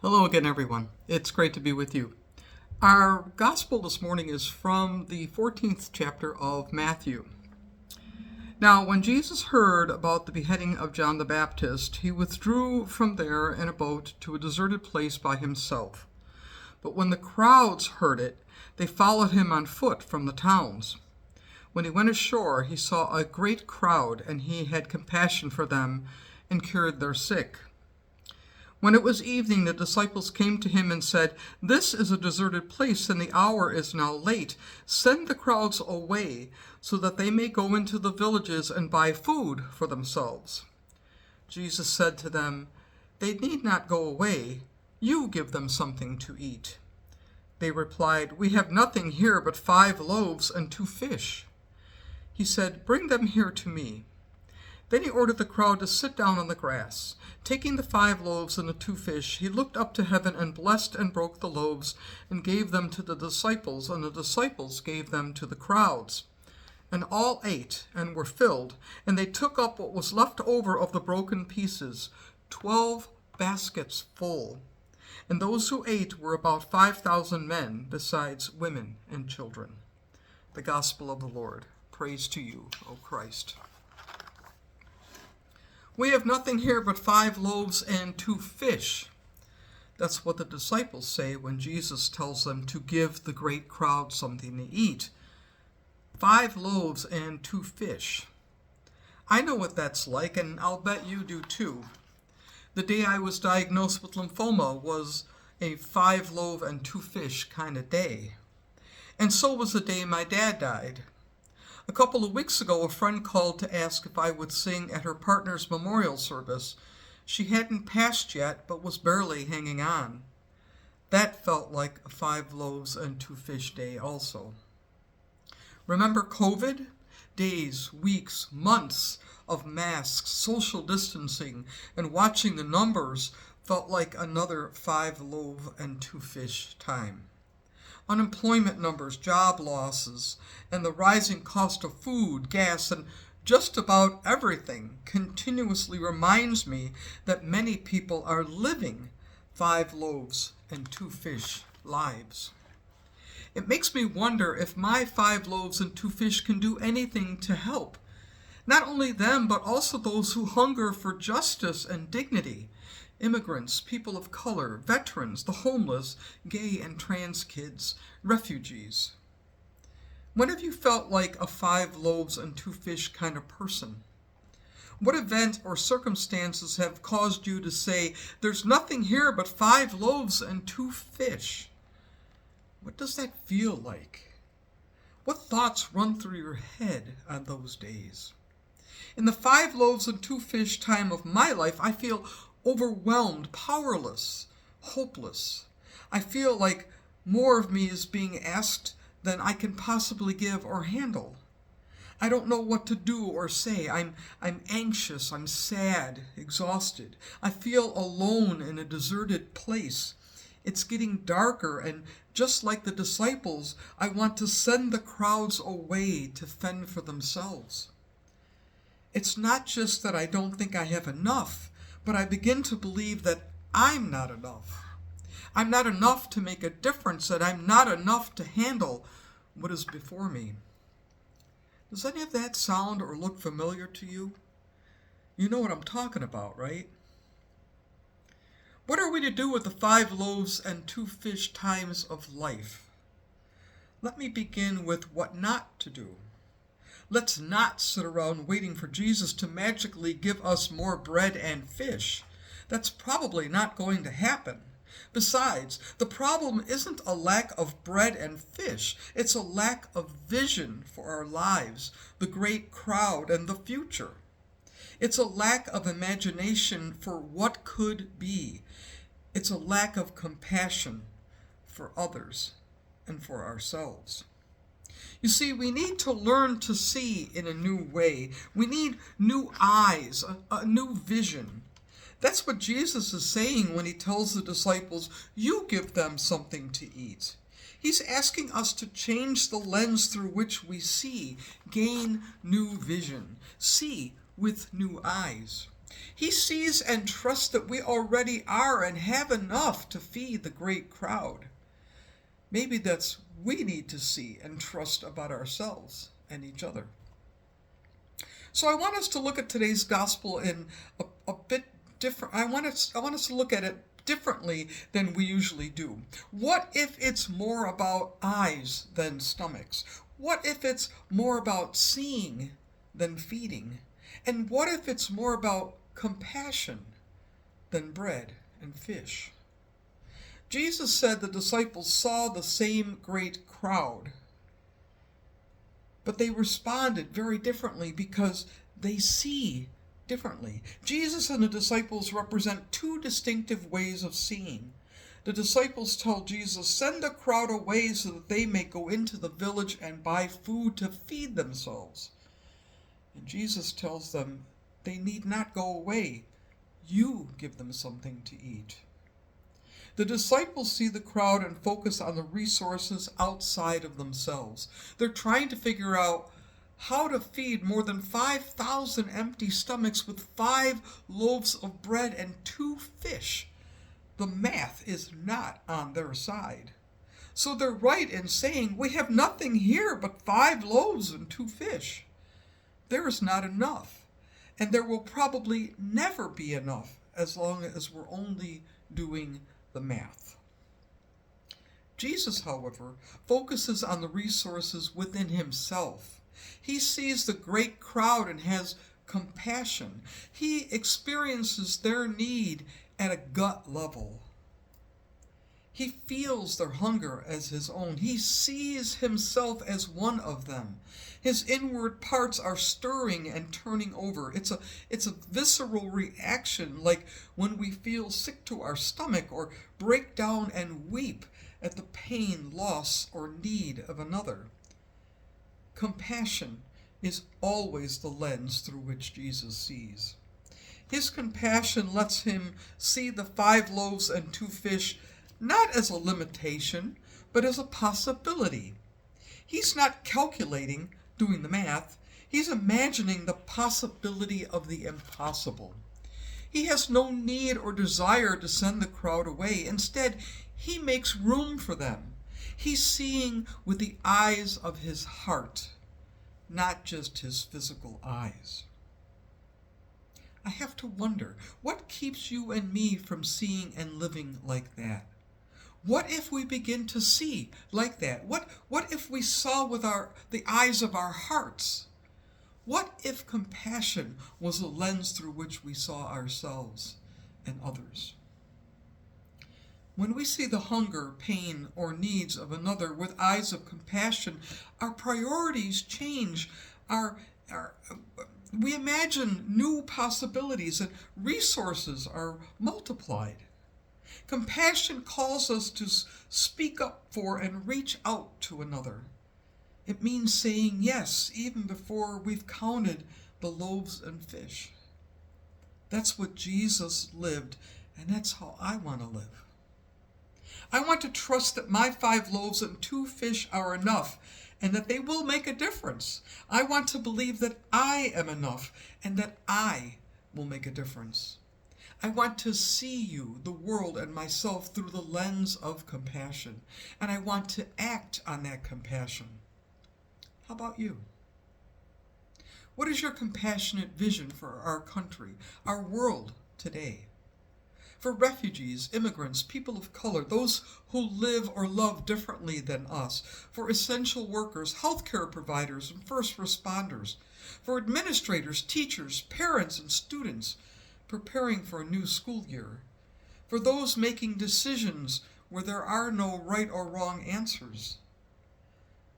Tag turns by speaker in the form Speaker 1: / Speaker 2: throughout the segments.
Speaker 1: Hello again, everyone. It's great to be with you. Our gospel this morning is from the 14th chapter of Matthew. Now, when Jesus heard about the beheading of John the Baptist, he withdrew from there in a boat to a deserted place by himself. But when the crowds heard it, they followed him on foot from the towns. When he went ashore, he saw a great crowd, and he had compassion for them and cured their sick. When it was evening, the disciples came to him and said, "This is a deserted place, and the hour is now late. Send the crowds away, so that they may go into the villages and buy food for themselves." Jesus said to them, "They need not go away. You give them something to eat." They replied, "We have nothing here but 5 loaves and 2 fish." He said, "Bring them here to me." Then he ordered the crowd to sit down on the grass. Taking the 5 loaves and the 2 fish, he looked up to heaven and blessed and broke the loaves and gave them to the disciples, and the disciples gave them to the crowds. And all ate and were filled, and they took up what was left over of the broken pieces, 12 baskets full. And those who ate were about 5,000 men, besides women and children. The Gospel of the Lord. Praise to you, O Christ. We have nothing here but 5 loaves and 2 fish. That's what the disciples say when Jesus tells them to give the great crowd something to eat. 5 loaves and 2 fish. I know what that's like, and I'll bet you do too. The day I was diagnosed with lymphoma was a 5 loaf and 2 fish kind of day. And so was the day my dad died. A couple of weeks ago, a friend called to ask if I would sing at her partner's memorial service. She hadn't passed yet, but was barely hanging on. That felt like a 5 loaves and 2 fish day also. Remember COVID? Days, weeks, months of masks, social distancing, and watching the numbers felt like another 5 loaf and 2 fish time. Unemployment numbers, job losses, and the rising cost of food, gas, and just about everything continuously reminds me that many people are living 5 loaves and 2 fish lives. It makes me wonder if my 5 loaves and 2 fish can do anything to help. Not only them, but also those who hunger for justice and dignity. Immigrants, people of color, veterans, the homeless, gay and trans kids, refugees. When have you felt like a 5 loaves and 2 fish kind of person? What event or circumstances have caused you to say, "There's nothing here but 5 loaves and 2 fish"? What does that feel like? What thoughts run through your head on those days? In the 5 loaves and 2 fish time of my life, I feel overwhelmed, powerless, hopeless. I feel like more of me is being asked than I can possibly give or handle. I don't know what to do or say. I'm anxious, I'm sad, exhausted. I feel alone in a deserted place. It's getting darker, and just like the disciples, I want to send the crowds away to fend for themselves. It's not just that I don't think I have enough, but I begin to believe that I'm not enough. I'm not enough to make a difference, that I'm not enough to handle what is before me. Does any of that sound or look familiar to you? You know what I'm talking about, right? What are we to do with the 5 loaves and 2 fish times of life? Let me begin with what not to do. Let's not sit around waiting for Jesus to magically give us more bread and fish. That's probably not going to happen. Besides, the problem isn't a lack of bread and fish. It's a lack of vision for our lives, the great crowd, and the future. It's a lack of imagination for what could be. It's a lack of compassion for others and for ourselves. You see, we need to learn to see in a new way. We need new eyes, a new vision. That's what Jesus is saying when he tells the disciples, "You give them something to eat." He's asking us to change the lens through which we see, gain new vision, see with new eyes. He sees and trusts that we already are and have enough to feed the great crowd. Maybe that's we need to see and trust about ourselves and each other. So I want us to look at today's gospel in a bit different. I want us to look at it differently than we usually do. What if it's more about eyes than stomachs? What if it's more about seeing than feeding? And what if it's more about compassion than bread and fish? Jesus said the disciples saw the same great crowd, but they responded very differently because they see differently. Jesus and the disciples represent two distinctive ways of seeing. The disciples tell Jesus, "Send the crowd away so that they may go into the village and buy food to feed themselves." And Jesus tells them they need not go away. You give them something to eat. The disciples see the crowd and focus on the resources outside of themselves. They're trying to figure out how to feed more than 5,000 empty stomachs with 5 loaves of bread and 2 fish. The math is not on their side. So they're right in saying, we have nothing here but 5 loaves and 2 fish. There is not enough, and there will probably never be enough as long as we're only doing the math. Jesus, however, focuses on the resources within himself. He sees the great crowd and has compassion. He experiences their need at a gut level. He feels their hunger as his own. He sees himself as one of them. His inward parts are stirring and turning over. It's a visceral reaction, like when we feel sick to our stomach or break down and weep at the pain, loss, or need of another. Compassion is always the lens through which Jesus sees. His compassion lets him see the 5 loaves and 2 fish not as a limitation, but as a possibility. He's not calculating, doing the math. He's imagining the possibility of the impossible. He has no need or desire to send the crowd away. Instead, he makes room for them. He's seeing with the eyes of his heart, not just his physical eyes. I have to wonder, what keeps you and me from seeing and living like that? What if we begin to see like that? What if we saw with the eyes of our hearts? What if compassion was a lens through which we saw ourselves and others? When we see the hunger, pain, or needs of another with eyes of compassion, our priorities change. We imagine new possibilities and resources are multiplied. Compassion calls us to speak up for and reach out to another. It means saying yes even before we've counted the loaves and fish. That's what Jesus lived, and that's how I want to live. I want to trust that my 5 loaves and 2 fish are enough, and that they will make a difference. I want to believe that I am enough, and that I will make a difference. I want to see you, the world, and myself through the lens of compassion, and I want to act on that compassion. How about you? What is your compassionate vision for our country, our world today? For refugees, immigrants, people of color, those who live or love differently than us, for essential workers, healthcare providers, and first responders, for administrators, teachers, parents, and students preparing for a new school year, for those making decisions where there are no right or wrong answers.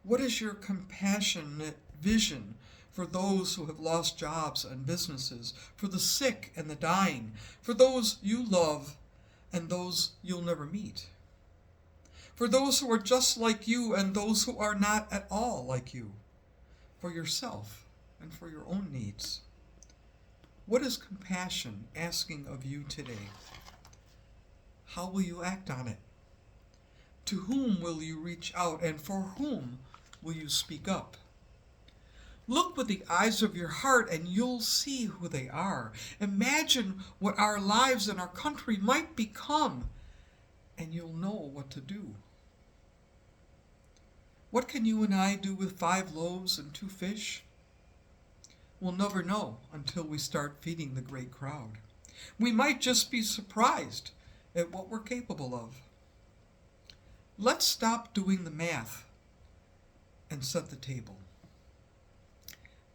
Speaker 1: What is your compassionate vision for those who have lost jobs and businesses, for the sick and the dying, for those you love and those you'll never meet, for those who are just like you and those who are not at all like you, for yourself and for your own needs? What is compassion asking of you today? How will you act on it? To whom will you reach out, and for whom will you speak up? Look with the eyes of your heart and you'll see who they are. Imagine what our lives and our country might become, and you'll know what to do. What can you and I do with 5 loaves and 2 fish? We'll never know until we start feeding the great crowd. We might just be surprised at what we're capable of. Let's stop doing the math and set the table.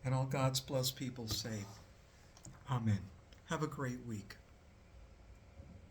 Speaker 1: And all God's blessed people say, Amen. Have a great week.